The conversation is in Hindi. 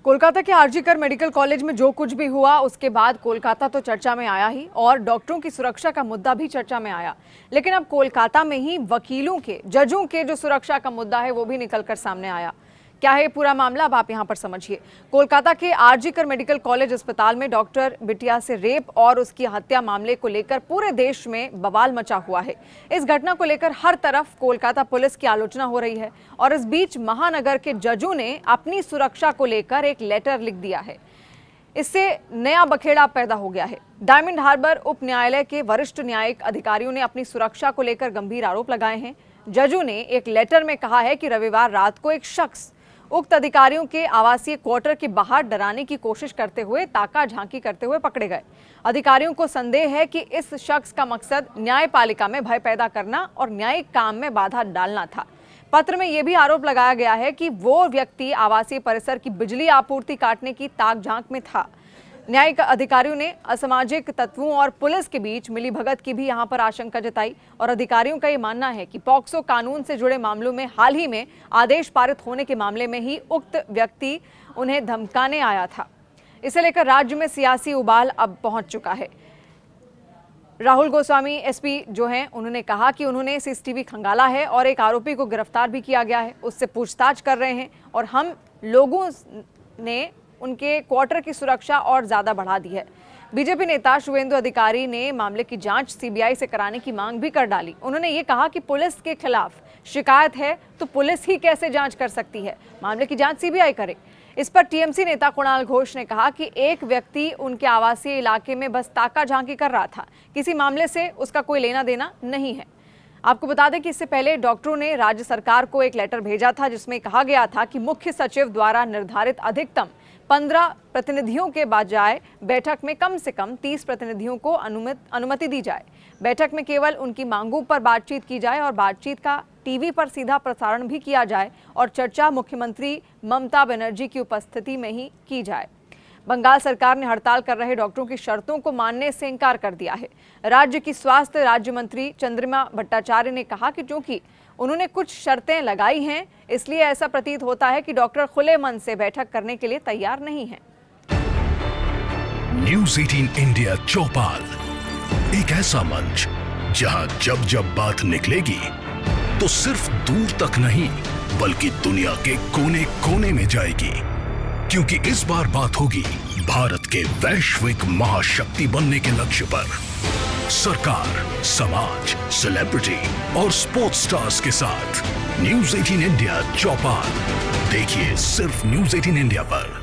कोलकाता के आरजी मेडिकल कॉलेज में जो कुछ भी हुआ उसके बाद कोलकाता तो चर्चा में आया ही और डॉक्टरों की सुरक्षा का मुद्दा भी चर्चा में आया। लेकिन अब कोलकाता में ही वकीलों के, जजों के जो सुरक्षा का मुद्दा है वो भी निकलकर सामने आया। क्या है पूरा मामला, अब आप यहां पर समझिए। कोलकाता के आरजी मेडिकल कॉलेज अस्पताल में डॉक्टर बिटिया से रेप और उसकी हत्या मामले को लेकर पूरे देश में बवाल मचा हुआ है। इस घटना को लेकर हर तरफ कोलकाता पुलिस की आलोचना हो रही है और इस बीच महानगर के जजों ने अपनी सुरक्षा को लेकर एक लेटर लिख दिया है। इससे नया बखेड़ा पैदा हो गया है। डायमंड हार्बर उप न्यायालय के वरिष्ठ न्यायिक अधिकारियों ने अपनी सुरक्षा को लेकर गंभीर आरोप लगाए हैं। जजों ने एक लेटर में कहा है कि रविवार रात को एक शख्स उक्त अधिकारियों के आवासीय क्वार्टर के बाहर डराने की कोशिश करते हुए, ताका झांकी करते हुए पकड़े गए। अधिकारियों को संदेह है कि इस शख्स का मकसद न्यायपालिका में भय पैदा करना और न्यायिक काम में बाधा डालना था। पत्र में यह भी आरोप लगाया गया है कि वो व्यक्ति आवासीय परिसर की बिजली आपूर्ति काटने की ताक झांक में था। न्यायिक अधिकारियों ने असामाजिक तत्वों और पुलिस के बीच मिलीभगत की भी यहां पर आशंका जताई और अधिकारियों का ये मानना है कि पॉक्सो कानून से जुड़े मामलों में हाल ही में आदेश पारित होने के मामले में ही उक्त व्यक्ति उन्हें धमकाने आया था। इसे लेकर राज्य में सियासी उबाल अब पहुंच चुका है। राहुल गोस्वामी एसपी जो हैं उन्होंने कहा कि उन्होंने सीसीटीवी खंगाला है और एक आरोपी को गिरफ्तार भी किया गया है, उससे पूछताछ कर रहे हैं और हम लोगों ने उनके क्वार्टर की सुरक्षा और ज्यादा बढ़ा दी है। बीजेपी नेता शुभेंदु अधिकारी ने मामले की जांच सीबीआई से कराने की मांग भी कर डाली। उन्होंने ये कहा कि पुलिस के खिलाफ शिकायत है तो पुलिस ही कैसे जांच कर सकती है, मामले की जांच सीबीआई करे। इस पर टीएमसी नेता कुणाल घोष ने कहा कि एक व्यक्ति उनके आवासीय इलाके में बस ताका झांकी कर रहा था, किसी मामले से उसका कोई लेना देना नहीं है। आपको बता दें कि इससे पहले डॉक्टरों ने राज्य सरकार को एक लेटर भेजा था जिसमें कहा गया था कि मुख्य सचिव द्वारा निर्धारित अधिकतम 15 प्रतिनिधियों के बजाय बैठक में कम से कम 30 प्रतिनिधियों को अनुमति दी जाए। बैठक में केवल उनकी मांगों पर बातचीत की जाए और बातचीत का टीवी पर सीधा प्रसारण भी किया जाए और चर्चा मुख्यमंत्री ममता बनर्जी की उपस्थिति में ही की जाए। बंगाल सरकार ने हड़ताल कर रहे डॉक्टरों की शर्तों को मानने से इनकार कर दिया है। राज्य की स्वास्थ्य राज्य मंत्री चंद्रिमा भट्टाचार्य ने कहा कि चूंकि उन्होंने कुछ शर्तें लगाई हैं, इसलिए ऐसा प्रतीत होता है कि डॉक्टर खुले मन से बैठक करने के लिए तैयार नहीं हैं। न्यूज़ 18 इंडिया चौपाल, एक ऐसा मंच जहां जब जब बात निकलेगी तो सिर्फ दूर तक नहीं बल्कि दुनिया के कोने कोने में जाएगी, क्योंकि इस बार बात होगी भारत के वैश्विक महाशक्ति बनने के लक्ष्य पर। सरकार, समाज, सेलिब्रिटी और स्पोर्ट्स स्टार्स के साथ न्यूज़ 18 इंडिया चौपाल देखिए सिर्फ न्यूज़ 18 इंडिया पर।